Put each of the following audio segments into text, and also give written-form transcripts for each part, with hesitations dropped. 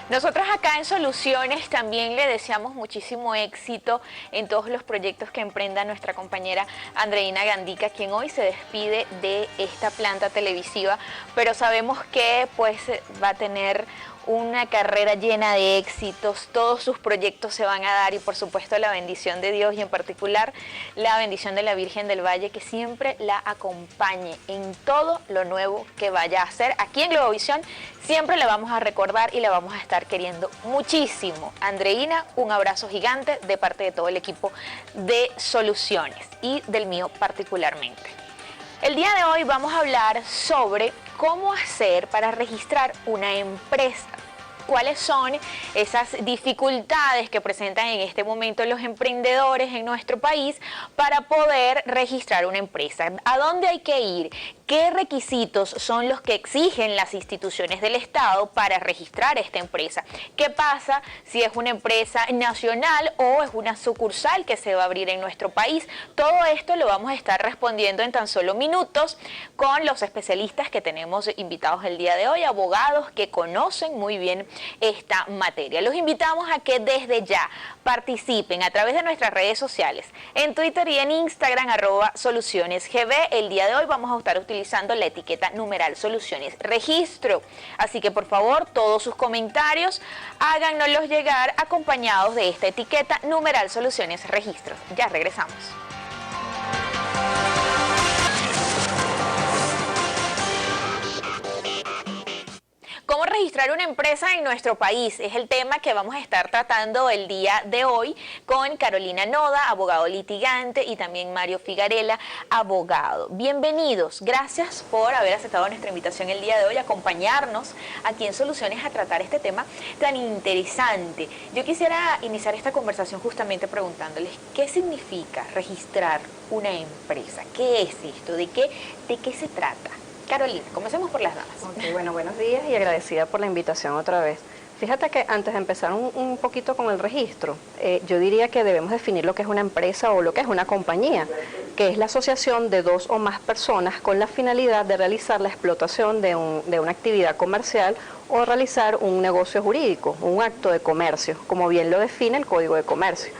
Nosotros acá en Soluciones también le deseamos muchísimo éxito en todos los proyectos que emprenda nuestra compañera Andreina Gandica, quien hoy se despide de esta planta televisiva, pero sabemos que pues va a tener una carrera llena de éxitos, todos sus proyectos se van a dar y por supuesto la bendición de Dios y en particular la bendición de la Virgen del Valle que siempre la acompañe en todo lo nuevo que vaya a hacer. Aquí en Globovisión siempre la vamos a recordar y la vamos a estar queriendo muchísimo. Andreina, un abrazo gigante de parte de todo el equipo de Soluciones y del mío particularmente. El día de hoy vamos a hablar sobre cómo hacer para registrar una empresa. ¿Cuáles son esas dificultades que presentan en este momento los emprendedores en nuestro país para poder registrar una empresa? ¿A dónde hay que ir? ¿Qué requisitos son los que exigen las instituciones del Estado para registrar esta empresa? ¿Qué pasa si es una empresa nacional o es una sucursal que se va a abrir en nuestro país? Todo esto lo vamos a estar respondiendo en tan solo minutos con los especialistas que tenemos invitados el día de hoy, abogados que conocen muy bien esta materia. Los invitamos a que desde ya participen a través de nuestras redes sociales, en Twitter y en Instagram, @solucionesgb. El día de hoy vamos a estar utilizando la etiqueta numeral Soluciones Registro. Así que por favor, todos sus comentarios háganoslos llegar acompañados de esta etiqueta numeral Soluciones Registro. Ya regresamos. ¿Cómo registrar una empresa en nuestro país? Es el tema que vamos a estar tratando el día de hoy con Carolina Noda, abogado litigante, y también Mario Figarella, abogado. Bienvenidos, gracias por haber aceptado nuestra invitación el día de hoy, acompañarnos aquí en Soluciones a tratar este tema tan interesante. Yo quisiera iniciar esta conversación justamente preguntándoles qué significa registrar una empresa. ¿Qué es esto? ¿De qué se trata? Carolina, comencemos por las damas. Okay, bueno, buenos días y agradecida por la invitación otra vez. Fíjate que antes de empezar un poquito con el registro, yo diría que debemos definir lo que es una empresa o lo que es una compañía, que es la asociación de dos o más personas con la finalidad de realizar la explotación de una actividad comercial o realizar un negocio jurídico, un acto de comercio, como bien lo define el Código de Comercio.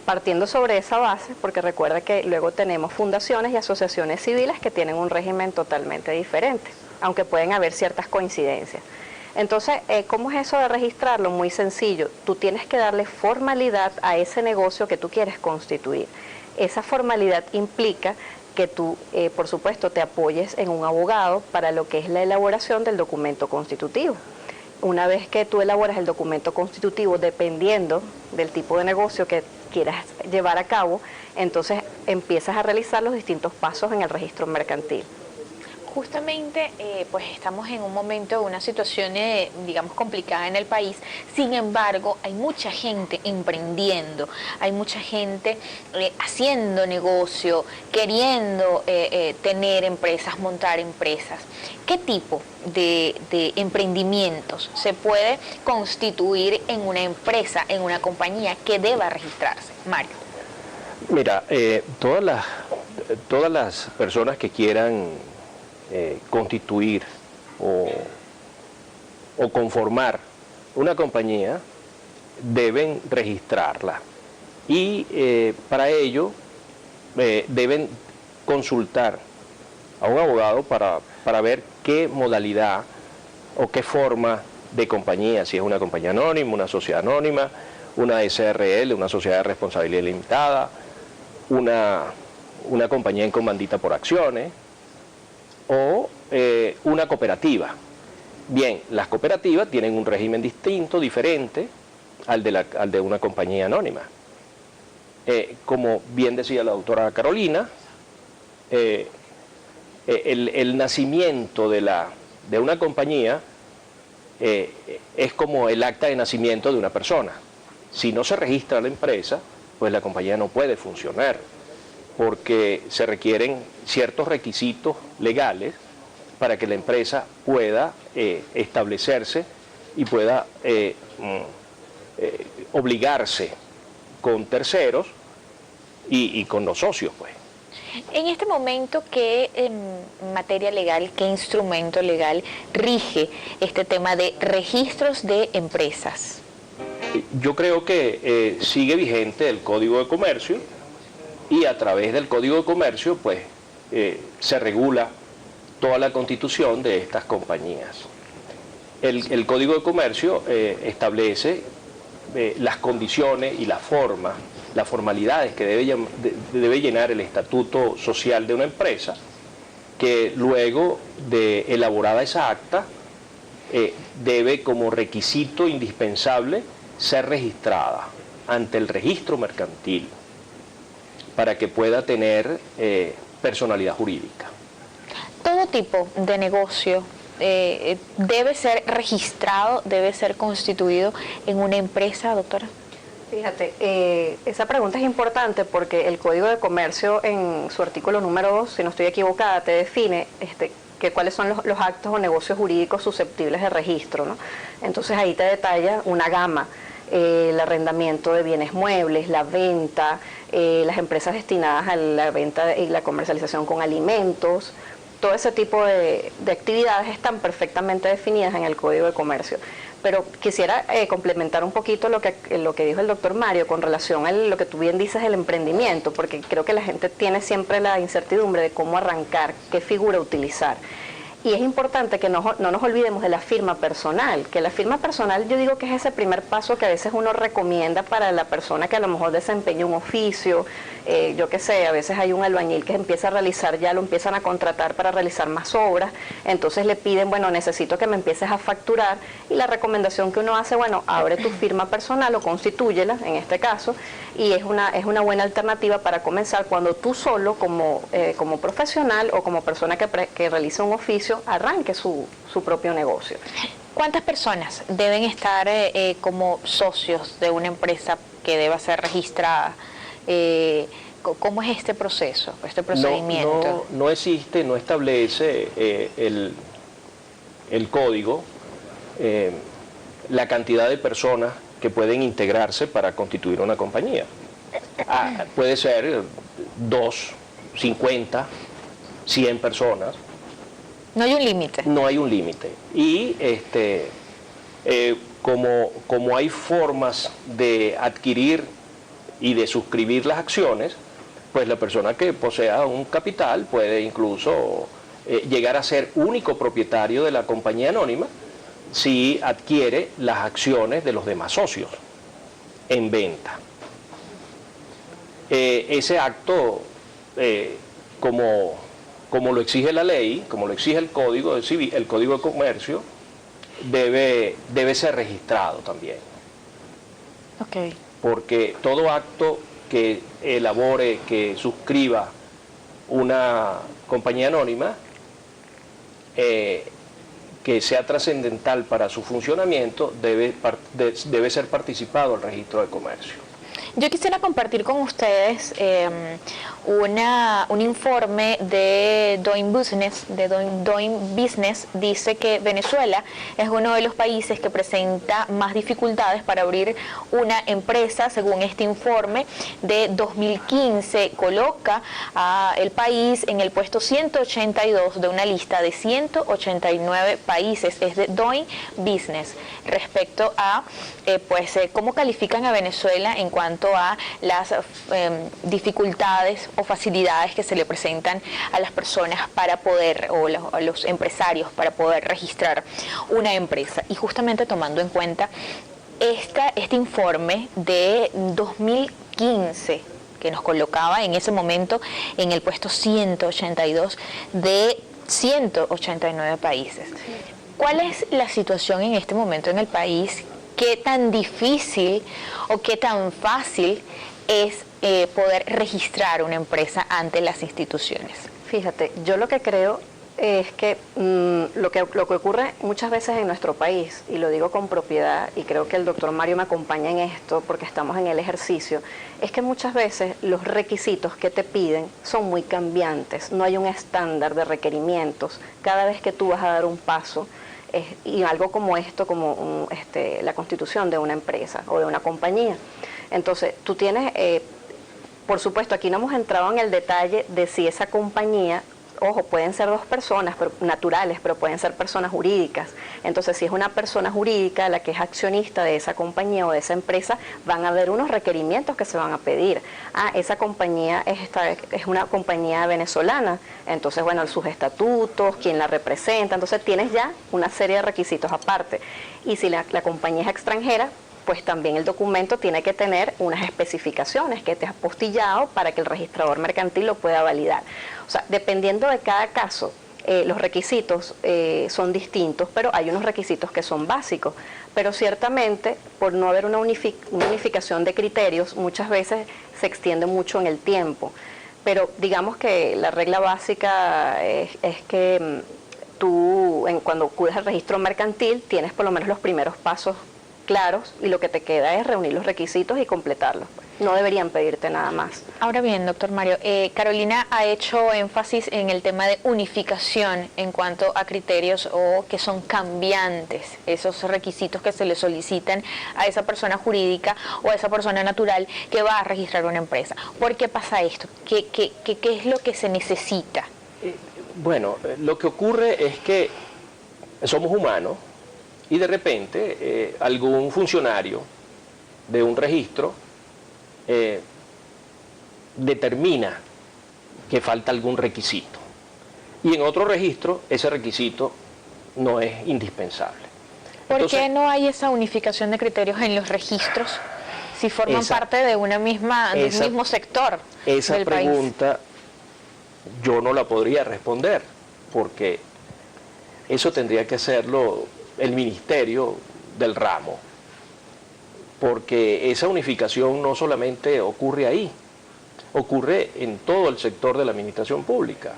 Partiendo sobre esa base, porque recuerda que luego tenemos fundaciones y asociaciones civiles que tienen un régimen totalmente diferente, aunque pueden haber ciertas coincidencias. Entonces, ¿cómo es eso de registrarlo? Muy sencillo, tú tienes que darle formalidad a ese negocio que tú quieres constituir. Esa formalidad implica que tú, por supuesto, te apoyes en un abogado para lo que es la elaboración del documento constitutivo. Una vez que tú elaboras el documento constitutivo, dependiendo del tipo de negocio que quieras llevar a cabo, entonces empiezas a realizar los distintos pasos en el registro mercantil. Justamente, pues estamos en un momento de una situación, digamos, complicada en el país. Sin embargo, hay mucha gente emprendiendo, hay mucha gente haciendo negocio, queriendo tener empresas, montar empresas. ¿Qué tipo de emprendimientos se puede constituir en una empresa, en una compañía que deba registrarse? Mario. Mira, todas las personas que quieran constituir o conformar una compañía deben registrarla y para ello deben consultar a un abogado para ver qué modalidad o qué forma de compañía, si es una compañía anónima, una sociedad anónima, una SRL, una sociedad de responsabilidad limitada, una compañía en comandita por acciones, o una cooperativa. Bien, las cooperativas tienen un régimen distinto, diferente al de una compañía anónima. Como bien decía la doctora Carolina, el nacimiento de una compañía es como el acta de nacimiento de una persona. Si no se registra la empresa, pues la compañía no puede funcionar, porque se requieren ciertos requisitos legales para que la empresa pueda establecerse y pueda obligarse con terceros y con los socios, pues. En este momento, ¿qué materia legal, qué instrumento legal rige este tema de registros de empresas? Yo creo que sigue vigente el Código de Comercio y a través del Código de Comercio pues se regula toda la constitución de estas compañías. El Código de Comercio establece las condiciones y las formalidades que debe llenar el estatuto social de una empresa, que luego de elaborada esa acta debe como requisito indispensable ser registrada ante el registro mercantil para que pueda tener personalidad jurídica. Todo tipo de negocio debe ser registrado, debe ser constituido en una empresa, doctora. Fíjate, esa pregunta es importante porque el Código de Comercio en su artículo número 2, si no estoy equivocada, te define que cuáles son los actos o negocios jurídicos susceptibles de registro, ¿no? Entonces ahí te detalla una gama, el arrendamiento de bienes muebles, la venta, las empresas destinadas a la venta y la comercialización con alimentos. Todo ese tipo de actividades están perfectamente definidas en el Código de Comercio. Pero quisiera complementar un poquito lo que dijo el doctor Mario con relación a lo que tú bien dices, el emprendimiento, porque creo que la gente tiene siempre la incertidumbre de cómo arrancar, qué figura utilizar. Y es importante que no nos olvidemos de la firma personal, que la firma personal yo digo que es ese primer paso que a veces uno recomienda para la persona que a lo mejor desempeña un oficio, yo qué sé, a veces hay un albañil que empieza a realizar, ya lo empiezan a contratar para realizar más obras, entonces le piden, bueno, necesito que me empieces a facturar, y la recomendación que uno hace, bueno, abre tu firma personal o constitúyela, en este caso, y es una buena alternativa para comenzar cuando tú solo, como profesional o como persona que realiza un oficio, arranque su propio negocio. ¿Cuántas personas deben estar como socios de una empresa que deba ser registrada? ¿Cómo es este proceso, este procedimiento? No existe, no establece el código la cantidad de personas que pueden integrarse para constituir una compañía. Puede ser 2, 50, 100 personas. No hay un límite. No hay un límite. Y como hay formas de adquirir y de suscribir las acciones, pues la persona que posea un capital puede incluso llegar a ser único propietario de la compañía anónima si adquiere las acciones de los demás socios en venta. Ese acto, como lo exige la ley, como lo exige el Código de Comercio, debe ser registrado también. Okay. Porque todo acto que elabore, que suscriba una compañía anónima, que sea trascendental para su funcionamiento, debe ser participado el registro de comercio. Yo quisiera compartir con ustedes un informe de Doing Business. Dice que Venezuela es uno de los países que presenta más dificultades para abrir una empresa. Según este informe de 2015, coloca el país en el puesto 182 de una lista de 189 países. Es de Doing Business respecto a cómo califican a Venezuela en cuanto a las dificultades o facilidades que se le presentan a las personas para poder, o a los empresarios para poder registrar una empresa. Y justamente tomando en cuenta este informe de 2015, que nos colocaba en ese momento en el puesto 182 de 189 países. ¿Cuál es la situación en este momento en el país? ¿Qué tan difícil o qué tan fácil es poder registrar una empresa ante las instituciones? Fíjate, yo lo que creo es que lo que ocurre muchas veces en nuestro país, y lo digo con propiedad, y creo que el doctor Mario me acompaña en esto porque estamos en el ejercicio, es que muchas veces los requisitos que te piden son muy cambiantes, no hay un estándar de requerimientos. Cada vez que tú vas a dar un paso, y algo como esto, como la constitución de una empresa o de una compañía. Entonces, tú tienes por supuesto, aquí no hemos entrado en el detalle de si esa compañía, ojo, pueden ser dos personas naturales, pero pueden ser personas jurídicas. Entonces, si es una persona jurídica la que es accionista de esa compañía o de esa empresa, van a haber unos requerimientos que se van a pedir. Esa compañía es una compañía venezolana, entonces, bueno, sus estatutos, quién la representa, entonces tienes ya una serie de requisitos aparte. Y si la compañía es extranjera, pues también el documento tiene que tener unas especificaciones que te has apostillado para que el registrador mercantil lo pueda validar. O sea, dependiendo de cada caso, los requisitos son distintos, pero hay unos requisitos que son básicos. Pero ciertamente, por no haber una unificación de criterios, muchas veces se extiende mucho en el tiempo. Pero digamos que la regla básica es que tú, cuando acudes al registro mercantil, tienes por lo menos los primeros pasos claros y lo que te queda es reunir los requisitos y completarlos. No deberían pedirte nada más. Ahora bien, doctor Mario, Carolina ha hecho énfasis en el tema de unificación en cuanto a criterios o que son cambiantes, esos requisitos que se le solicitan a esa persona jurídica o a esa persona natural que va a registrar una empresa. ¿Por qué pasa esto? ¿Qué es lo que se necesita? Bueno, lo que ocurre es que somos humanos y de repente algún funcionario de un registro determina que falta algún requisito y en otro registro ese requisito no es indispensable. ¿Por qué no hay esa unificación de criterios en los registros si forman parte de del mismo sector esa del pregunta país? Yo no la podría responder porque eso tendría que hacerlo el ministerio del ramo, porque esa unificación no solamente ocurre ahí, ocurre en todo el sector de la administración pública.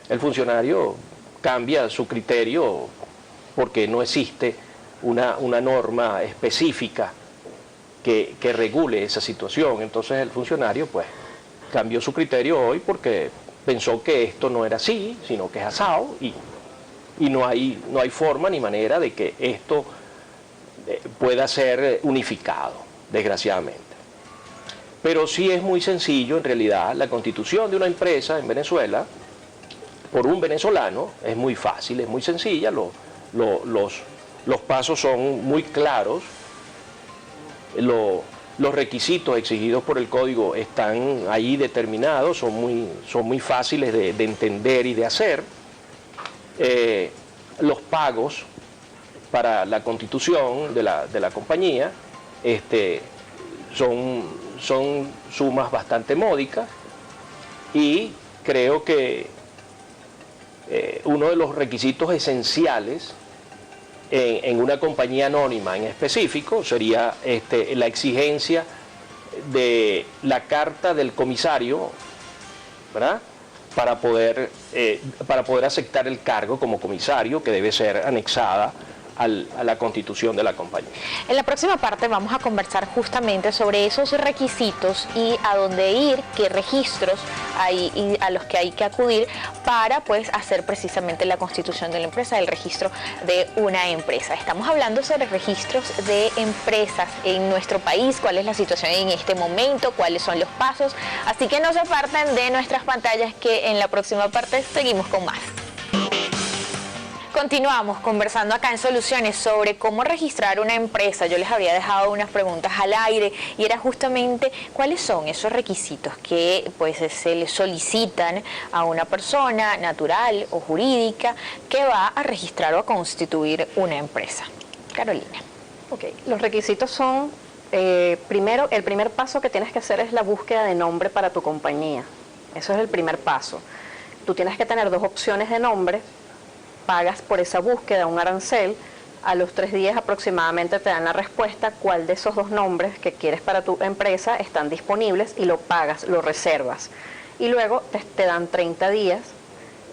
El funcionario cambia su criterio porque no existe una norma específica que regule esa situación. Entonces el funcionario pues cambió su criterio hoy porque pensó que esto no era así, sino que es asado y no hay forma ni manera de que esto pueda ser unificado, desgraciadamente. Pero sí es muy sencillo, en realidad, la constitución de una empresa en Venezuela, por un venezolano, es muy fácil, es muy sencilla, los pasos son muy claros, los requisitos exigidos por el código están ahí determinados, son muy fáciles de entender y de hacer. Los pagos para la constitución de la compañía son sumas bastante módicas y creo que uno de los requisitos esenciales en una compañía anónima en específico sería la exigencia de la carta del comisario, ¿verdad?, para poder aceptar el cargo como comisario, que debe ser anexada a la constitución de la compañía. En la próxima parte vamos a conversar justamente sobre esos requisitos y a dónde ir, qué registros hay y a los que hay que acudir para pues hacer precisamente la constitución de la empresa, el registro de una empresa. Estamos hablando sobre registros de empresas en nuestro país, cuál es la situación en este momento, cuáles son los pasos, así que no se aparten de nuestras pantallas que en la próxima parte seguimos con más. Continuamos conversando acá en Soluciones sobre cómo registrar una empresa. Yo les había dejado unas preguntas al aire y era justamente cuáles son esos requisitos que pues se le solicitan a una persona natural o jurídica que va a registrar o a constituir una empresa. Carolina. Ok, los requisitos son, primero, el primer paso que tienes que hacer es la búsqueda de nombre para tu compañía. Eso es el primer paso. Tú tienes que tener dos opciones de nombre. Pagas por esa búsqueda un arancel, a los 3 días aproximadamente te dan la respuesta cuál de esos dos nombres que quieres para tu empresa están disponibles y lo pagas, lo reservas. Y luego te dan 30 días,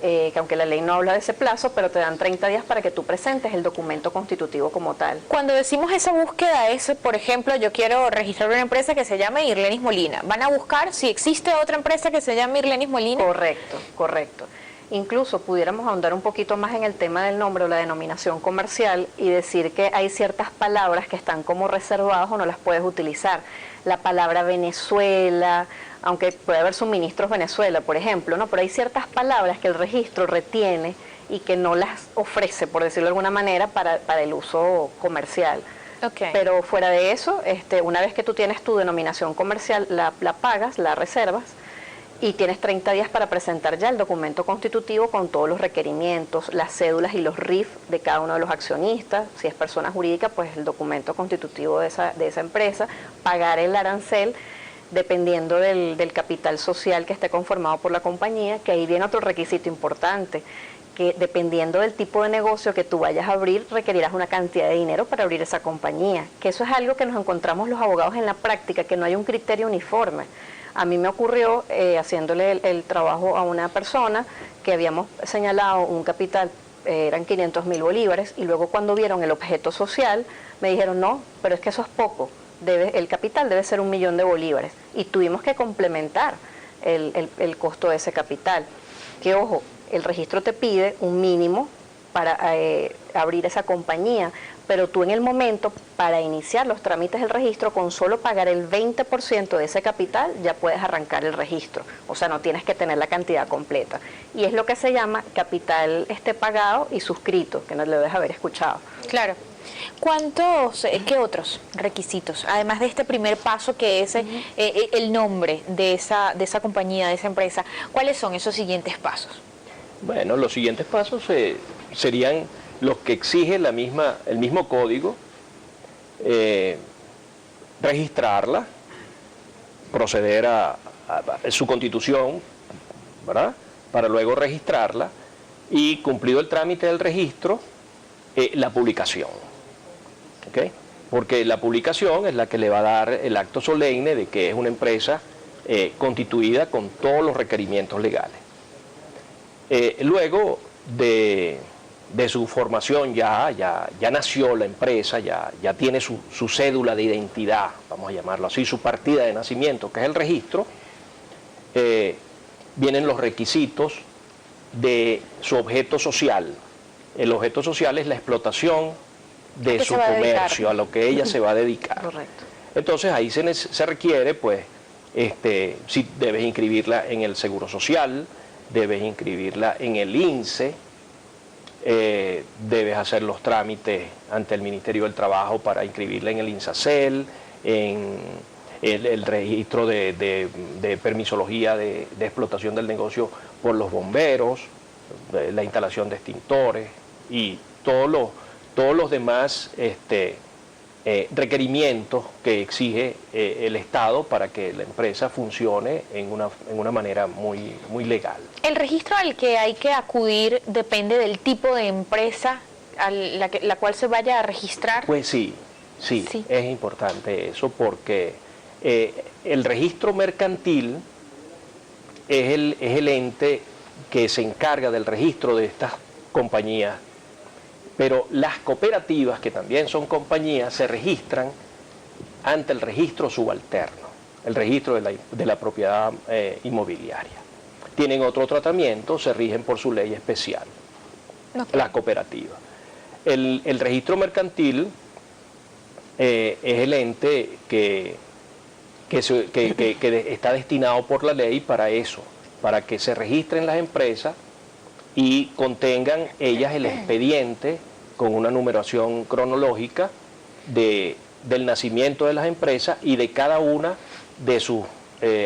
que aunque la ley no habla de ese plazo, pero te dan 30 días para que tú presentes el documento constitutivo como tal. Cuando decimos esa búsqueda es, por ejemplo, yo quiero registrar una empresa que se llame Irlenis Molina. ¿Van a buscar si existe otra empresa que se llame Irlenis Molina? Correcto, correcto. Incluso pudiéramos ahondar un poquito más en el tema del nombre o la denominación comercial y decir que hay ciertas palabras que están como reservadas o no las puedes utilizar. La palabra Venezuela, aunque puede haber suministros Venezuela, por ejemplo, ¿no? Pero hay ciertas palabras que el registro retiene y que no las ofrece, por decirlo de alguna manera, para el uso comercial. Okay. Pero fuera de eso, una vez que tú tienes tu denominación comercial, la pagas, la reservas, y tienes 30 días para presentar ya el documento constitutivo con todos los requerimientos, las cédulas y los RIF de cada uno de los accionistas. Si es persona jurídica, pues el documento constitutivo de esa empresa, pagar el arancel dependiendo del capital social que esté conformado por la compañía, que ahí viene otro requisito importante, que dependiendo del tipo de negocio que tú vayas a abrir, requerirás una cantidad de dinero para abrir esa compañía, que eso es algo que nos encontramos los abogados en la práctica, que no hay un criterio uniforme. A mí me ocurrió haciéndole el trabajo a una persona que habíamos señalado un capital, eran 500.000 bolívares, y luego cuando vieron el objeto social, me dijeron, no, pero es que eso es poco, el capital debe ser 1.000.000 de bolívares, y tuvimos que complementar el costo de ese capital. Que ojo, el registro te pide un mínimo para abrir esa compañía, pero tú en el momento, para iniciar los trámites del registro, con solo pagar el 20% de ese capital, ya puedes arrancar el registro. O sea, no tienes que tener la cantidad completa. Y es lo que se llama capital pagado y suscrito, que no lo debes haber escuchado. Claro. ¿Qué otros requisitos? Además de este primer paso que es el nombre de esa compañía, de esa empresa, ¿cuáles son esos siguientes pasos? Bueno, los siguientes pasos serían los que exige el mismo código, registrarla, proceder a su constitución, ¿verdad? Para luego registrarla y, cumplido el trámite del registro, la publicación. ¿Okay? Porque la publicación es la que le va a dar el acto solemne de que es una empresa constituida con todos los requerimientos legales. Luego de su formación ya nació la empresa, ya tiene su cédula de identidad, vamos a llamarlo así, su partida de nacimiento, que es el registro. Vienen los requisitos de su objeto social. El objeto social es la explotación de su comercio, a lo que ella se va a dedicar. Correcto. Entonces ahí se requiere, pues, si debes inscribirla en el Seguro Social, debes inscribirla en el INSEE, debes hacer los trámites ante el Ministerio del Trabajo para inscribirla en el INSACEL, en el registro de permisología de explotación del negocio por los bomberos, la instalación de extintores y todos los demás requerimientos que exige el Estado para que la empresa funcione en una manera muy legal. ¿El registro al que hay que acudir depende del tipo de empresa a la cual se vaya a registrar? Pues sí, es importante eso porque el registro mercantil es el ente que se encarga del registro de estas compañías, pero las cooperativas, que también son compañías, se registran ante el registro subalterno, el registro de la propiedad inmobiliaria. Tienen otro tratamiento, se rigen por su ley especial, las cooperativas. El registro mercantil es el ente que está destinado por la ley para eso, para que se registren las empresas y contengan ellas el expediente con una numeración cronológica del nacimiento de las empresas y de cada una de sus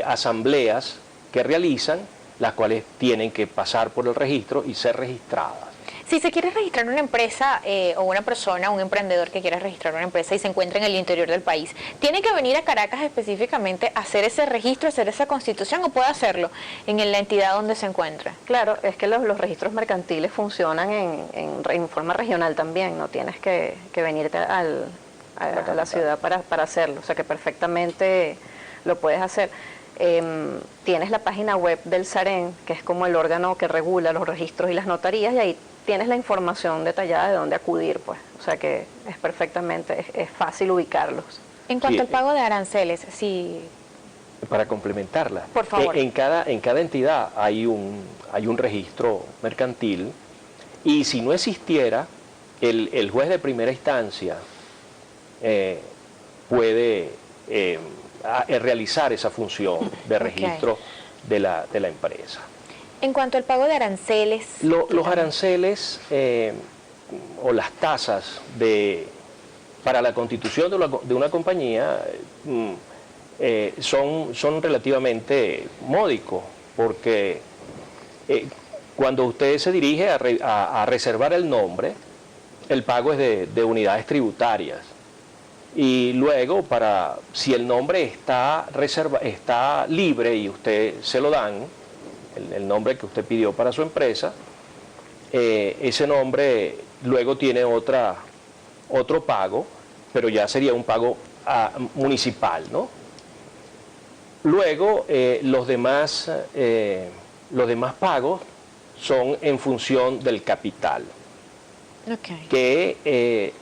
asambleas que realizan, las cuales tienen que pasar por el registro y ser registradas. Si se quiere registrar una empresa o una persona, un emprendedor que quiera registrar una empresa y se encuentra en el interior del país, ¿tiene que venir a Caracas específicamente a hacer ese registro, hacer esa constitución, o puede hacerlo en la entidad donde se encuentra? Claro, es que los registros mercantiles funcionan en forma regional también, no tienes que venirte a la ciudad para hacerlo, o sea que perfectamente lo puedes hacer. Tienes la página web del SAREN, que es como el órgano que regula los registros y las notarías, y ahí tienes la información detallada de dónde acudir, pues. O sea que es perfectamente, es fácil ubicarlos. En cuanto al pago de aranceles, sí. para complementarla. Por favor. En cada entidad hay un registro mercantil, y si no existiera, el juez de primera instancia puede realizar esa función de registro de la empresa. En cuanto al pago de aranceles... Los aranceles o las tasas para la constitución de una compañía son relativamente módicos, porque cuando usted se dirige a reservar el nombre, el pago es de unidades tributarias. Y luego, si el nombre está libre y usted se lo dan, el nombre que usted pidió para su empresa, ese nombre luego tiene otro pago, pero ya sería un pago municipal, ¿no? Luego, los demás pagos son en función del capital, que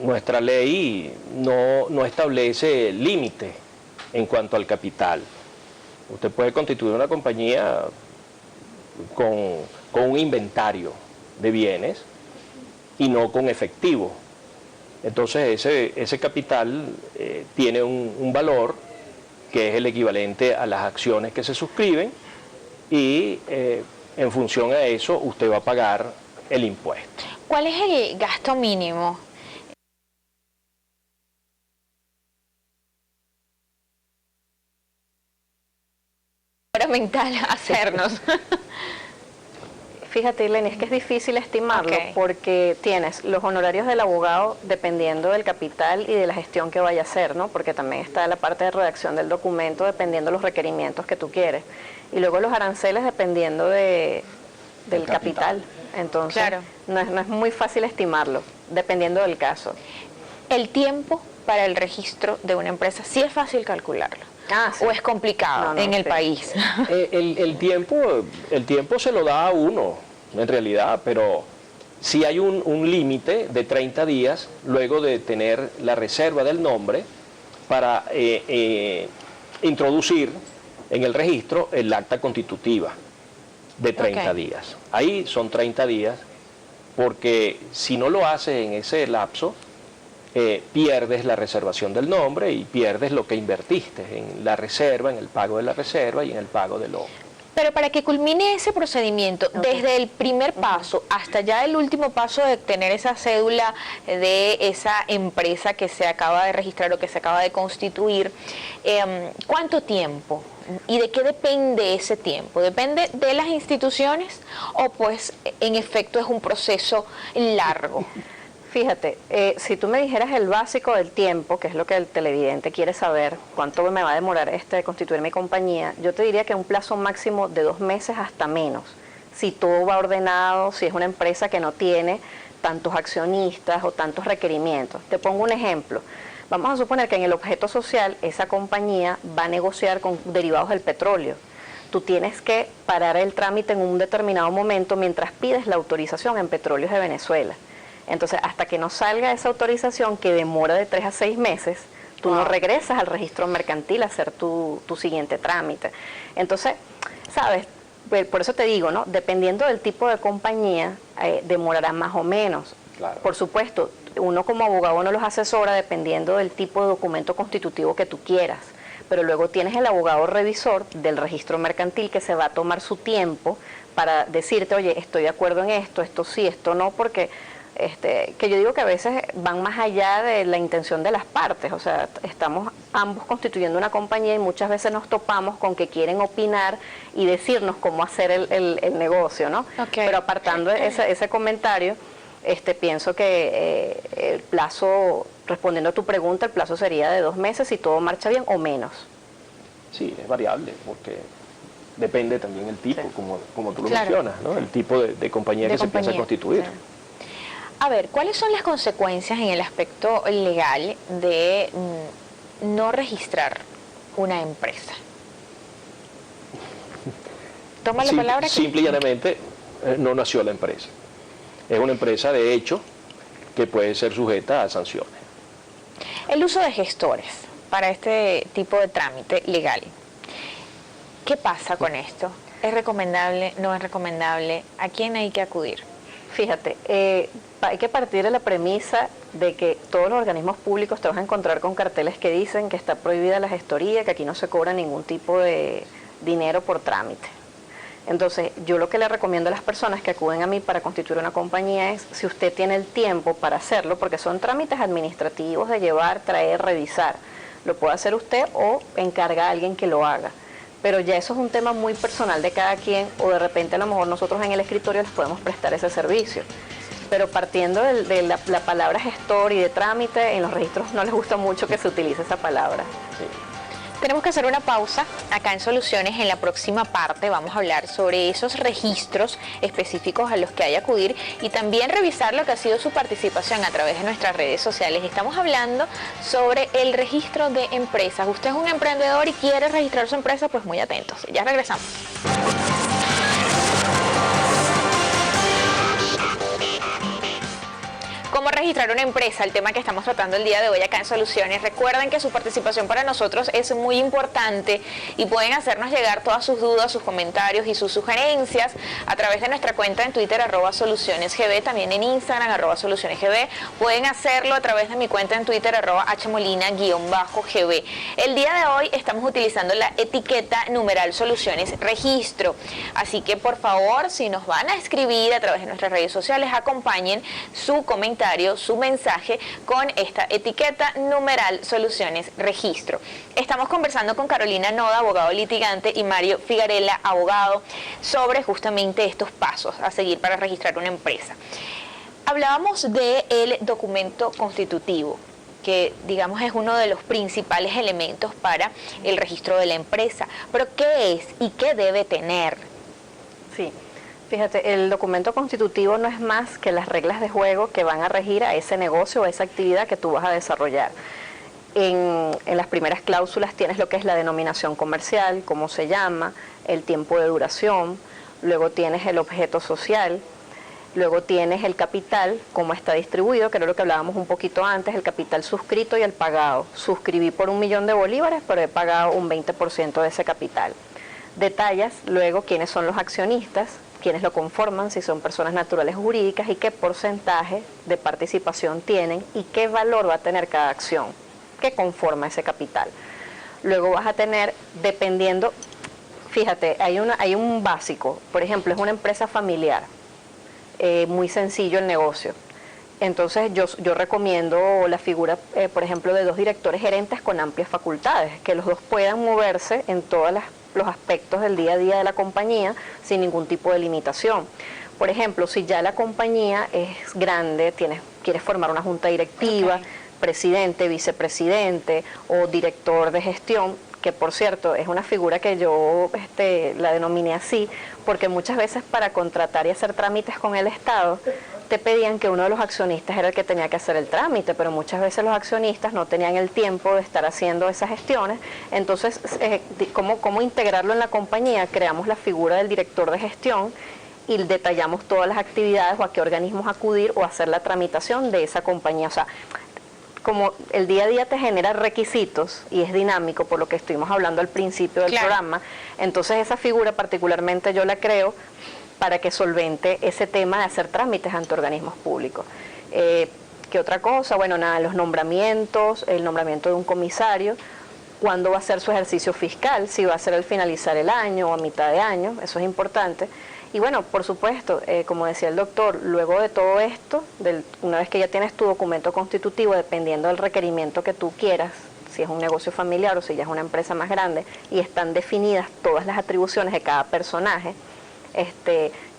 nuestra ley no establece límite en cuanto al capital. Usted puede constituir una compañía con un inventario de bienes y no con efectivo. Entonces ese capital tiene un valor que es el equivalente a las acciones que se suscriben, y en función a eso usted va a pagar el impuesto. ¿Cuál es el gasto mínimo? Mental hacernos. Fíjate, Ilenia, es que es difícil estimarlo, porque tienes los honorarios del abogado dependiendo del capital y de la gestión que vaya a hacer, ¿no? Porque también está la parte de redacción del documento dependiendo de los requerimientos que tú quieres. Y luego los aranceles dependiendo del capital. Entonces, claro, no es muy fácil estimarlo, dependiendo del caso. El tiempo para el registro de una empresa, ¿sí es fácil calcularlo? Sí. ¿O es complicado en el país? El tiempo se lo da a uno, en realidad, pero sí hay un límite de 30 días luego de tener la reserva del nombre para introducir en el registro el acta constitutiva de 30 días. Ahí son 30 días, porque si no lo hace en ese lapso, pierdes la reservación del nombre y pierdes lo que invertiste en la reserva, en el pago de la reserva y en el pago del nombre. Pero para que culmine ese procedimiento, desde el primer paso hasta ya el último paso de tener esa cédula de esa empresa que se acaba de registrar o que se acaba de constituir, ¿cuánto tiempo? ¿Y de qué depende ese tiempo? ¿Depende de las instituciones o pues en efecto es un proceso largo? Fíjate, si tú me dijeras el básico del tiempo, que es lo que el televidente quiere saber, cuánto me va a demorar constituir mi compañía, yo te diría que un plazo máximo de 2 meses hasta menos. Si todo va ordenado, si es una empresa que no tiene tantos accionistas o tantos requerimientos. Te pongo un ejemplo. Vamos a suponer que en el objeto social esa compañía va a negociar con derivados del petróleo. Tú tienes que parar el trámite en un determinado momento mientras pides la autorización en Petróleos de Venezuela. Entonces, hasta que no salga esa autorización, que demora de 3 a 6 meses, tú no regresas al registro mercantil a hacer tu siguiente trámite. Entonces, ¿sabes? Por eso te digo, ¿no? Dependiendo del tipo de compañía, demorará más o menos. Claro. Por supuesto, uno como abogado no los asesora dependiendo del tipo de documento constitutivo que tú quieras. Pero luego tienes el abogado revisor del registro mercantil que se va a tomar su tiempo para decirte, oye, estoy de acuerdo en esto sí, esto no, porque... que yo digo que a veces van más allá de la intención de las partes, o sea, estamos ambos constituyendo una compañía y muchas veces nos topamos con que quieren opinar y decirnos cómo hacer el negocio, ¿no? Pero apartando ese comentario, pienso que el plazo, respondiendo a tu pregunta, el plazo sería de 2 meses si todo marcha bien o menos. Sí, es variable, porque depende también el tipo, como tú lo mencionas, ¿no? El tipo de compañía que se piensa constituir. Sí. A ver, ¿cuáles son las consecuencias en el aspecto legal de no registrar una empresa? Toma la palabra. Simple y llanamente, no nació la empresa. Es una empresa de hecho que puede ser sujeta a sanciones. El uso de gestores para este tipo de trámite legal, ¿Qué pasa con esto? ¿Es recomendable? ¿No es recomendable? ¿A quién hay que acudir? Fíjate, hay que partir de la premisa de que todos los organismos públicos te vas a encontrar con carteles que dicen que está prohibida la gestoría, que aquí no se cobra ningún tipo de dinero por trámite. Entonces, yo lo que le recomiendo a las personas que acuden a mí para constituir una compañía es, si usted tiene el tiempo para hacerlo, porque son trámites administrativos de llevar, traer, revisar, lo puede hacer usted o encarga a alguien que lo haga. Pero ya eso es un tema muy personal de cada quien, o de repente a lo mejor nosotros en el escritorio les podemos prestar ese servicio. Pero partiendo de la palabra gestor y de trámite, en los registros no les gusta mucho que se utilice esa palabra. Sí. Tenemos que hacer una pausa acá en Soluciones. En la próxima parte vamos a hablar sobre esos registros específicos a los que hay que acudir y también revisar lo que ha sido su participación a través de nuestras redes sociales. Estamos hablando sobre el registro de empresas. Usted es un emprendedor y quiere registrar su empresa, pues muy atentos. Ya regresamos. ¿Cómo registrar una empresa? El tema que estamos tratando el día de hoy acá en Soluciones. Recuerden que su participación para nosotros es muy importante y pueden hacernos llegar todas sus dudas, sus comentarios y sus sugerencias a través de nuestra cuenta en Twitter @solucionesgb, también en Instagram @solucionesgb. Pueden hacerlo a través de mi cuenta en Twitter @hmolina_gb. El día de hoy estamos utilizando la etiqueta numeral Soluciones Registro. Así que por favor, si nos van a escribir a través de nuestras redes sociales, acompañen su comentario, su mensaje con esta etiqueta numeral Soluciones Registro. Estamos conversando con Carolina Noda, abogado litigante, y Mario Figarella, abogado, sobre justamente estos pasos a seguir para registrar una empresa. Hablábamos del documento constitutivo, que digamos es uno de los principales elementos para el registro de la empresa. Pero ¿qué es y qué debe tener? Sí. Fíjate, el documento constitutivo no es más que las reglas de juego que van a regir a ese negocio o a esa actividad que tú vas a desarrollar. En las primeras cláusulas tienes lo que es la denominación comercial, cómo se llama, el tiempo de duración, luego tienes el objeto social, luego tienes el capital, cómo está distribuido, que era lo que hablábamos un poquito antes, el capital suscrito y el pagado. Suscribí por 1.000.000 de bolívares, pero he pagado un 20% de ese capital. Detallas luego quiénes son los accionistas, quiénes lo conforman, si son personas naturales o jurídicas, y qué porcentaje de participación tienen y qué valor va a tener cada acción que conforma ese capital. Luego vas a tener, dependiendo, fíjate, hay un básico, por ejemplo, es una empresa familiar, muy sencillo el negocio. Entonces yo recomiendo la figura, por ejemplo, de 2 directores gerentes con amplias facultades, que los dos puedan moverse en todos los aspectos del día a día de la compañía sin ningún tipo de limitación. Por ejemplo, si ya la compañía es grande, quieres formar una junta directiva, presidente, vicepresidente o director de gestión, que por cierto es una figura que yo la denominé así, porque muchas veces para contratar y hacer trámites con el Estado te pedían que uno de los accionistas era el que tenía que hacer el trámite, pero muchas veces los accionistas no tenían el tiempo de estar haciendo esas gestiones. Entonces, ¿cómo integrarlo en la compañía? Creamos la figura del director de gestión y detallamos todas las actividades o a qué organismos acudir o hacer la tramitación de esa compañía. O sea, como el día a día te genera requisitos y es dinámico, por lo que estuvimos hablando al principio del programa, entonces esa figura particularmente yo la creo para que solvente ese tema de hacer trámites ante organismos públicos. ¿Qué otra cosa? Bueno, nada, los nombramientos, el nombramiento de un comisario, cuándo va a ser su ejercicio fiscal, si va a ser al finalizar el año o a mitad de año, eso es importante. Y bueno, por supuesto, como decía el doctor, luego de todo esto, una vez que ya tienes tu documento constitutivo, dependiendo del requerimiento que tú quieras, si es un negocio familiar o si ya es una empresa más grande, y están definidas todas las atribuciones de cada personaje,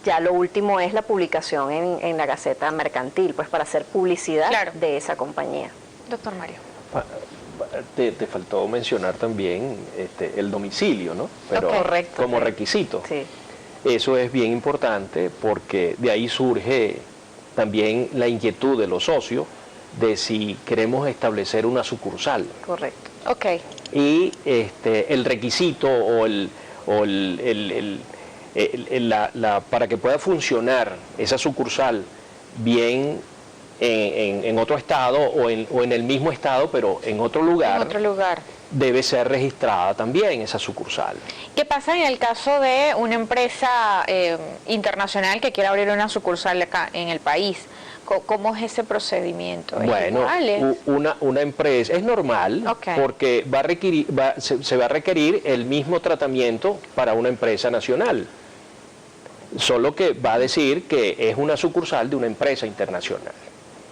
ya lo último es la publicación en la Gaceta Mercantil, pues para hacer publicidad de esa compañía. Doctor Mario. Te faltó mencionar también el domicilio, ¿no? Pero correcto, como requisito. Sí. Eso es bien importante porque de ahí surge también la inquietud de los socios de si queremos establecer una sucursal. Correcto. Ok. Y el requisito para que pueda funcionar esa sucursal bien en otro estado o en el mismo estado, pero en otro lugar. En otro lugar. Debe ser registrada también esa sucursal. ¿Qué pasa en el caso de una empresa internacional que quiera abrir una sucursal acá en el país? ¿Cómo es ese procedimiento? Bueno, una empresa es normal, Okay. porque va a requerir, se va a requerir el mismo tratamiento para una empresa nacional, solo que va a decir que es una sucursal de una empresa internacional.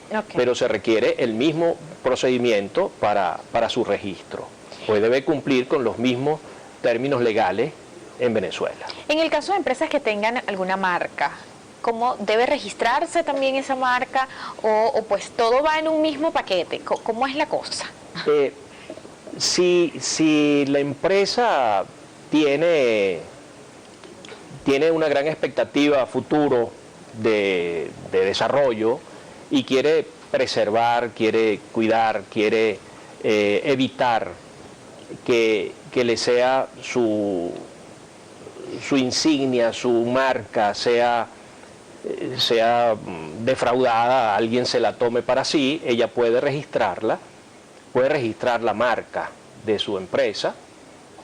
Okay. Pero se requiere el mismo procedimiento para su registro, pues debe cumplir con los mismos términos legales en Venezuela. En el caso de empresas que tengan alguna marca, ¿cómo debe registrarse también esa marca o pues todo va en un mismo paquete? ¿Cómo es la cosa? Si la empresa tiene una gran expectativa a futuro de desarrollo y quiere preservar, quiere cuidar, quiere evitar que le sea su insignia, su marca sea defraudada, alguien se la tome para sí, ella puede registrar la marca de su empresa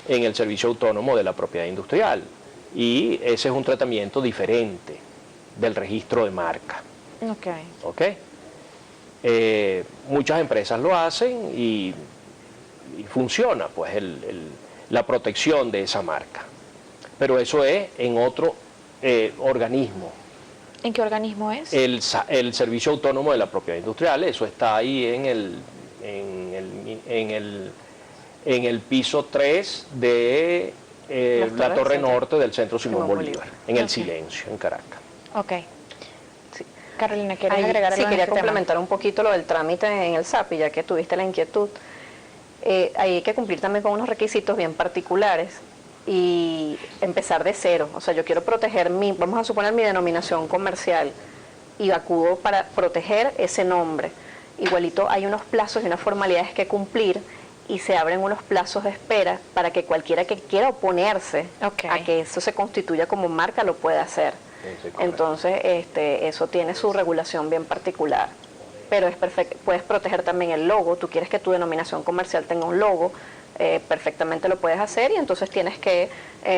en el Servicio Autónomo de la Propiedad Industrial, y ese es un tratamiento diferente del registro de marca. Okay. ¿Ok? Muchas empresas lo hacen y funciona pues la protección de esa marca, pero eso es en otro organismo. ¿En qué organismo es? El Servicio Autónomo de la Propiedad Industrial, eso está ahí en el piso 3 de la Torre Norte del Centro Simón Bolívar, en el Silencio, en Caracas. Ok. Sí. Carolina, ¿quieres agregar algo? Sí, en quería este tema? complementar un poquito lo del trámite en el SAPI, ya que tuviste la inquietud. Hay que cumplir también con unos requisitos bien particulares y empezar de cero. O sea, yo quiero proteger vamos a suponer mi denominación comercial y acudo para proteger ese nombre. Igualito hay unos plazos y unas formalidades que cumplir y se abren unos plazos de espera para que cualquiera que quiera oponerse a que eso se constituya como marca lo pueda hacer. Entonces, eso tiene su regulación bien particular. Pero es perfecto, puedes proteger también el logo. Tú quieres que tu denominación comercial tenga un logo, perfectamente lo puedes hacer, y entonces tienes que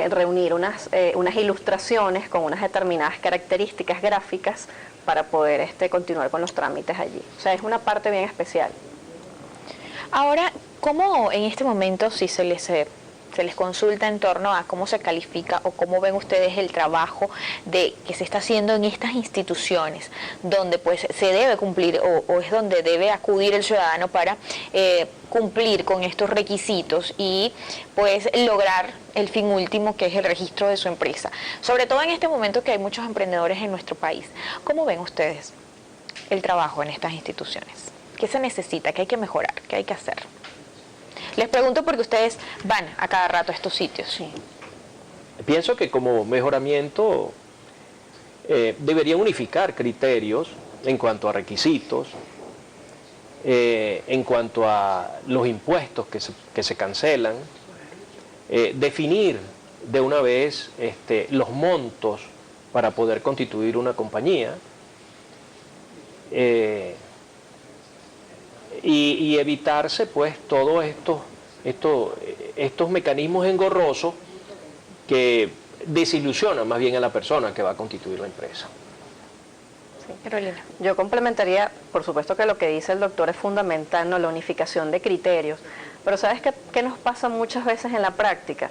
reunir unas ilustraciones con unas determinadas características gráficas para poder continuar con los trámites allí. O sea, es una parte bien especial. Ahora, ¿cómo en este momento, si se les consulta en torno a cómo se califica o cómo ven ustedes el trabajo que se está haciendo en estas instituciones, donde pues se debe cumplir o es donde debe acudir el ciudadano para cumplir con estos requisitos y pues lograr el fin último, que es el registro de su empresa? Sobre todo en este momento que hay muchos emprendedores en nuestro país. ¿Cómo ven ustedes el trabajo en estas instituciones? ¿Qué se necesita? ¿Qué hay que mejorar? ¿Qué hay que hacer? Les pregunto porque ustedes van a cada rato a estos sitios. Sí. Pienso que como mejoramiento deberían unificar criterios en cuanto a requisitos, en cuanto a los impuestos que se cancelan, definir de una vez los montos para poder constituir una compañía, y evitarse pues todos estos mecanismos engorrosos que desilusionan más bien a la persona que va a constituir la empresa. Sí. Carolina. Yo complementaría, por supuesto que lo que dice el doctor es fundamental, ¿no? La unificación de criterios, pero ¿sabes qué nos pasa muchas veces en la práctica?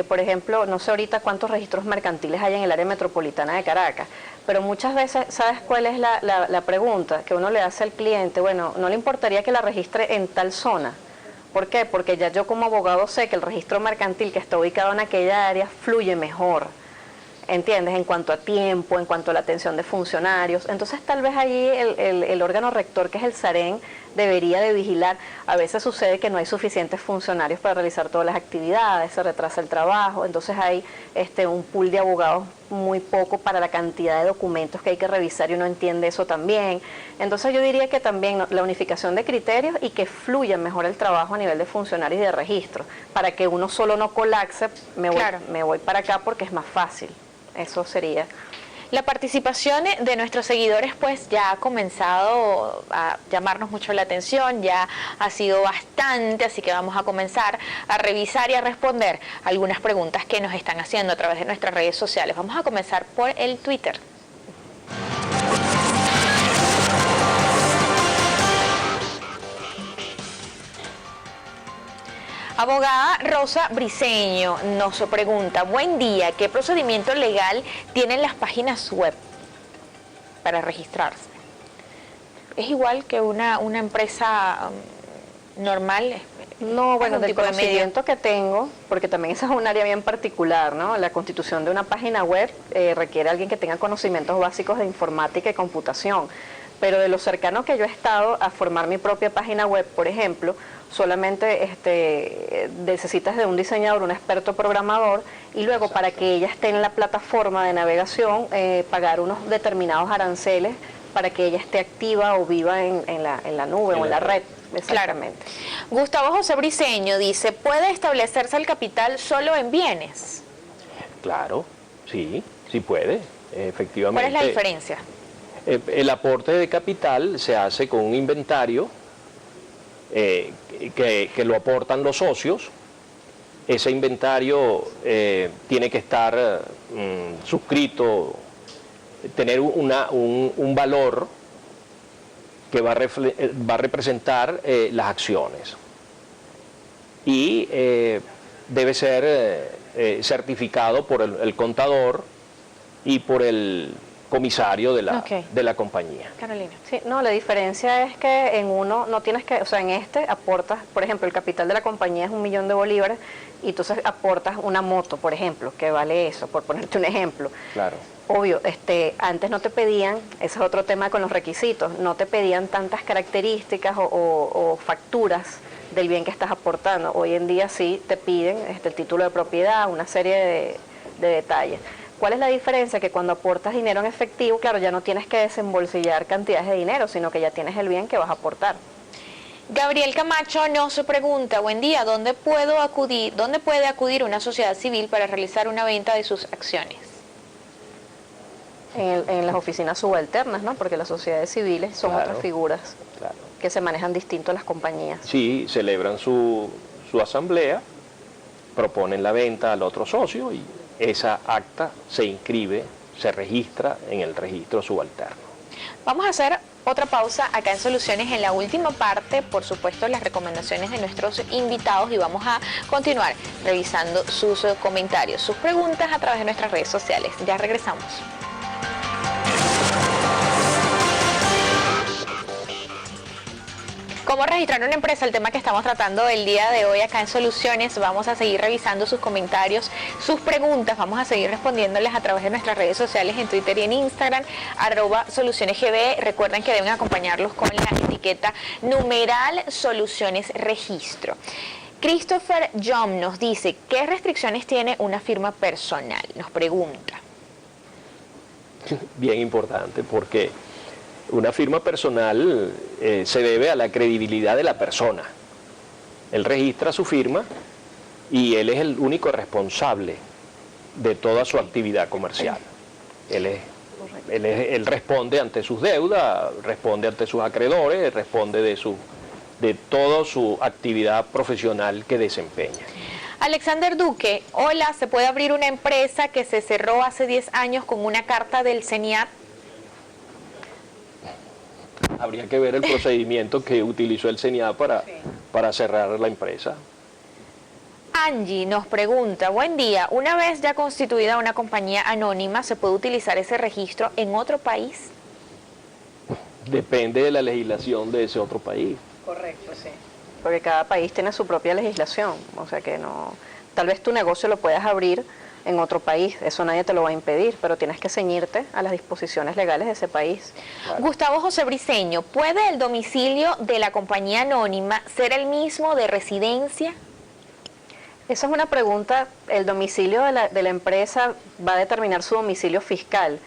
Por ejemplo, no sé ahorita cuántos registros mercantiles hay en el área metropolitana de Caracas, pero muchas veces, ¿sabes cuál es la pregunta que uno le hace al cliente? Bueno, ¿no le importaría que la registre en tal zona? ¿Por qué? Porque ya yo como abogado sé que el registro mercantil que está ubicado en aquella área fluye mejor, ¿entiendes? En cuanto a tiempo, en cuanto a la atención de funcionarios. Entonces tal vez allí el órgano rector, que es el SAREN, debería de vigilar. A veces sucede que no hay suficientes funcionarios para realizar todas las actividades, se retrasa el trabajo, entonces hay un pool de abogados muy poco para la cantidad de documentos que hay que revisar y uno entiende eso también. Entonces yo diría que también la unificación de criterios y que fluya mejor el trabajo a nivel de funcionarios y de registro, para que uno solo no colapse, me voy para acá porque es más fácil. Eso sería. La participación de nuestros seguidores pues ya ha comenzado a llamarnos mucho la atención, ya ha sido bastante, así que vamos a comenzar a revisar y a responder algunas preguntas que nos están haciendo a través de nuestras redes sociales. Vamos a comenzar por el Twitter. Abogada Rosa Briceño nos pregunta, buen día, ¿qué procedimiento legal tienen las páginas web para registrarse? ¿Es igual que una empresa normal? No, bueno, del tipo de conocimiento que tengo, porque también esa es un área bien particular, ¿no? La constitución de una página web requiere a alguien que tenga conocimientos básicos de informática y computación, pero de lo cercano que yo he estado a formar mi propia página web, por ejemplo, solamente necesitas de un diseñador, un experto programador, y luego para que ella esté en la plataforma de navegación, pagar unos determinados aranceles para que ella esté activa o viva en la nube o en la red. Exactamente. Claro. Gustavo José Briceño dice, ¿puede establecerse el capital solo en bienes? Claro, sí puede, efectivamente. ¿Cuál es la diferencia? El aporte de capital se hace con un inventario que lo aportan los socios. Ese inventario tiene que estar suscrito, tener un valor que va a representar las acciones y debe ser certificado por el contador y por el comisario de la compañía. Carolina. Sí, no, la diferencia es que en uno no tienes que, o sea, en este aportas, por ejemplo, el capital de la compañía es 1 millón de bolívares y entonces aportas una moto, por ejemplo, que vale eso, por ponerte un ejemplo. Claro. Obvio, antes no te pedían, ese es otro tema con los requisitos, no te pedían tantas características o facturas del bien que estás aportando. Hoy en día sí te piden el título de propiedad, una serie de detalles. ¿Cuál es la diferencia? Que cuando aportas dinero en efectivo, claro, ya no tienes que desembolsillar cantidades de dinero, sino que ya tienes el bien que vas a aportar. Gabriel Camacho nos pregunta, buen día, ¿dónde puede acudir una sociedad civil para realizar una venta de sus acciones? En las oficinas subalternas, ¿no? Porque las sociedades civiles son otras figuras que se manejan distinto a las compañías. Sí, celebran su asamblea, proponen la venta al otro socio y esa acta se inscribe, se registra en el registro subalterno. Vamos a hacer otra pausa acá en Soluciones. En la última parte, por supuesto, las recomendaciones de nuestros invitados y vamos a continuar revisando sus comentarios, sus preguntas a través de nuestras redes sociales. Ya regresamos. ¿Cómo registrar una empresa? El tema que estamos tratando el día de hoy acá en Soluciones. Vamos a seguir revisando sus comentarios, sus preguntas. Vamos a seguir respondiéndoles a través de nuestras redes sociales en Twitter y en Instagram, @SolucionesGB. Recuerden que deben acompañarlos con la etiqueta numeral Soluciones Registro. Christopher John nos dice, ¿qué restricciones tiene una firma personal? Nos pregunta. Bien importante porque una firma personal se debe a la credibilidad de la persona. Él registra su firma y él es el único responsable de toda su actividad comercial. Él responde ante sus deudas, responde ante sus acreedores, responde de toda su actividad profesional que desempeña. Alexander Duque, hola, ¿se puede abrir una empresa que se cerró hace 10 años con una carta del CENIAT? Habría que ver el procedimiento que utilizó el CENIAT para cerrar la empresa. Angie nos pregunta, buen día, una vez ya constituida una compañía anónima, ¿se puede utilizar ese registro en otro país? Depende de la legislación de ese otro país. Correcto, sí. Porque cada país tiene su propia legislación, o sea que no, tal vez tu negocio lo puedas abrir en otro país, eso nadie te lo va a impedir, pero tienes que ceñirte a las disposiciones legales de ese país. Claro. Gustavo José Briceño, ¿puede el domicilio de la compañía anónima ser el mismo de residencia? Esa es una pregunta, el domicilio de la empresa va a determinar su domicilio fiscal.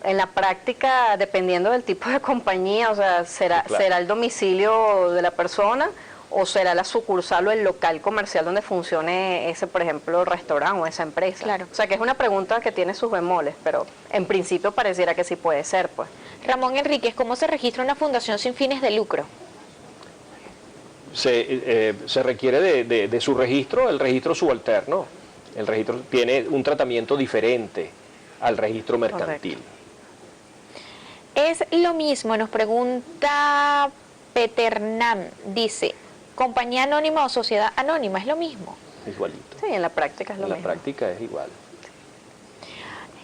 En la práctica, dependiendo del tipo de compañía, o sea, será el domicilio de la persona o será la sucursal o el local comercial donde funcione ese, por ejemplo, restaurante o esa empresa. Claro. O sea, que es una pregunta que tiene sus bemoles, pero en principio pareciera que sí puede ser, pues. Ramón Enríquez, ¿cómo se registra una fundación sin fines de lucro? Se requiere de su registro, el registro subalterno. El registro tiene un tratamiento diferente al registro mercantil. Correcto. Es lo mismo, nos pregunta Peternam, dice, ¿compañía anónima o sociedad anónima? ¿Es lo mismo? Igualito. Sí, en la práctica es lo En la mismo. práctica es igual.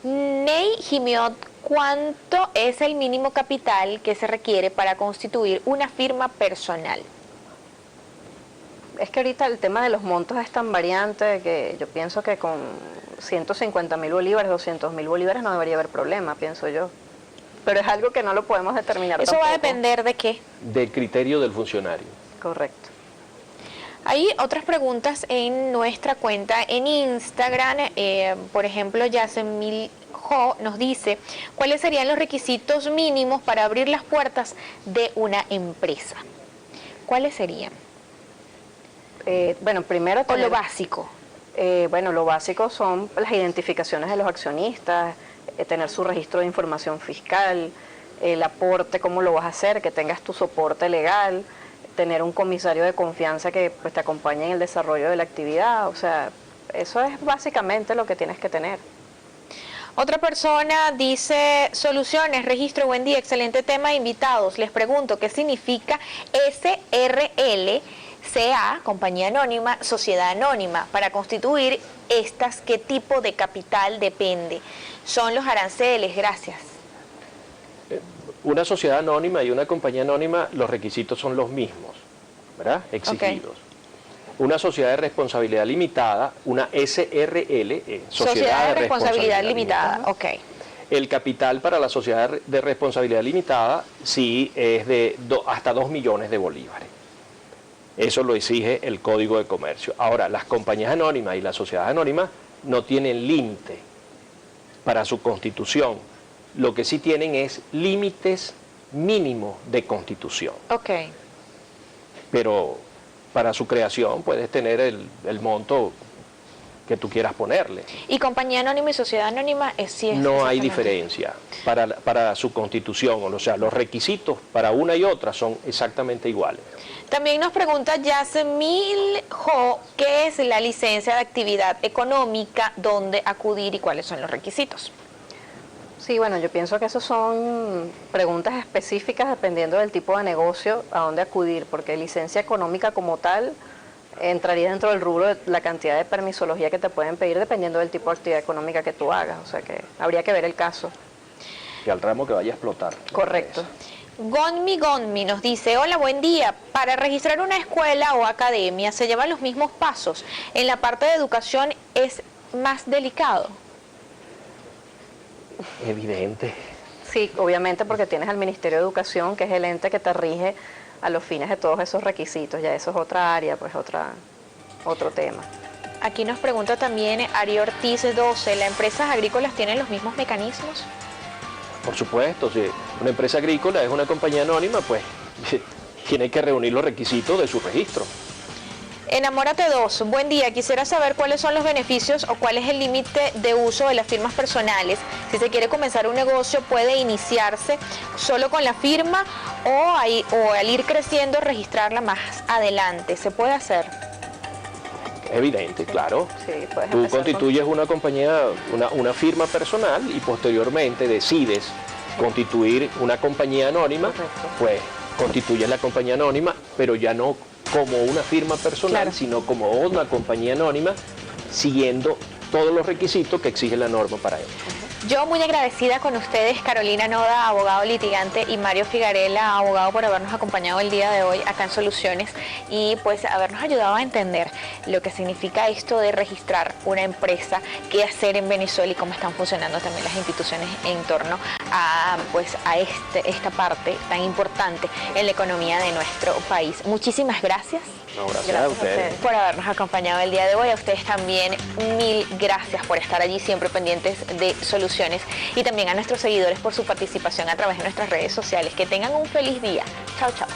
Ney Jimiot, ¿cuánto es el mínimo capital que se requiere para constituir una firma personal? Es que ahorita el tema de los montos es tan variante que yo pienso que con 150.000 bolívares, 200.000 bolívares no debería haber problema, pienso yo. Pero es algo que no lo podemos determinar ¿Eso va a tampoco. depender de qué? Del criterio del funcionario. Correcto. Hay otras preguntas en nuestra cuenta en Instagram. Por ejemplo, Yasemil Jo nos dice, ¿cuáles serían los requisitos mínimos para abrir las puertas de una empresa? ¿Cuáles serían? Bueno, primero O lo básico. Bueno, lo básico son las identificaciones de los accionistas, tener su registro de información fiscal, el aporte, cómo lo vas a hacer, que tengas tu soporte legal, tener un comisario de confianza que pues, te acompañe en el desarrollo de la actividad. O sea, eso es básicamente lo que tienes que tener. Otra persona dice, soluciones, registro, buen día, excelente tema, invitados. Les pregunto, ¿qué significa SRL? CA, compañía anónima, sociedad anónima. Para constituir estas, ¿qué tipo de capital depende? Son los aranceles, gracias. Una sociedad anónima y una compañía anónima, los requisitos son los mismos, ¿verdad? Exigidos. Una sociedad de responsabilidad limitada, una SRL, Sociedad de responsabilidad limitada, ok. El capital para la sociedad de responsabilidad limitada sí es de hasta 2 millones de bolívares. Eso lo exige el Código de Comercio. Ahora, las compañías anónimas y las sociedades anónimas no tienen límite para su constitución. Lo que sí tienen es límites mínimos de constitución. Ok. Pero para su creación puedes tener el monto que tú quieras ponerle. ¿Y compañía anónima y sociedad anónima sí es No hay exactamente? diferencia para su constitución. O sea, los requisitos para una y otra son exactamente iguales. También nos pregunta Yasemil Jo, ¿qué es la licencia de actividad económica, dónde acudir y cuáles son los requisitos? Sí, bueno, yo pienso que esas son preguntas específicas dependiendo del tipo de negocio a dónde acudir, porque licencia económica como tal entraría dentro del rubro de la cantidad de permisología que te pueden pedir dependiendo del tipo de actividad económica que tú hagas, o sea que habría que ver el caso. Que al ramo que vaya a explotar. Correcto. Gonmi nos dice, hola, buen día. Para registrar una escuela o academia se llevan los mismos pasos. En la parte de educación es más delicado. Evidente. Sí, obviamente porque tienes al Ministerio de Educación, que es el ente que te rige a los fines de todos esos requisitos. Ya eso es otra área, pues otro tema. Aquí nos pregunta también Ari Ortiz 12, ¿las empresas agrícolas tienen los mismos mecanismos? Por supuesto, si una empresa agrícola es una compañía anónima, pues tiene que reunir los requisitos de su registro. Enamórate 2, buen día, quisiera saber cuáles son los beneficios o cuál es el límite de uso de las firmas personales. Si se quiere comenzar un negocio, puede iniciarse solo con la firma o al ir creciendo registrarla más adelante. ¿Se puede hacer? Evidente, claro. Sí, puedes Tú empezar constituyes una compañía, una firma personal y posteriormente decides constituir una compañía anónima, Correcto. pues constituyes la compañía anónima, pero ya no como una firma personal, Claro. sino como una compañía anónima, siguiendo todos los requisitos que exige la norma para ello. Yo muy agradecida con ustedes, Carolina Noda, abogado litigante, y Mario Figarella, abogado, por habernos acompañado el día de hoy acá en Soluciones y pues habernos ayudado a entender lo que significa esto de registrar una empresa, qué hacer en Venezuela y cómo están funcionando también las instituciones en torno a esta parte tan importante en la economía de nuestro país. Muchísimas gracias. No, gracias Gracias a a ustedes. ustedes. Por habernos acompañado el día de hoy. A ustedes también mil gracias por estar allí siempre pendientes de Soluciones y también a nuestros seguidores por su participación a través de nuestras redes sociales. Que tengan un feliz día. Chao, chao.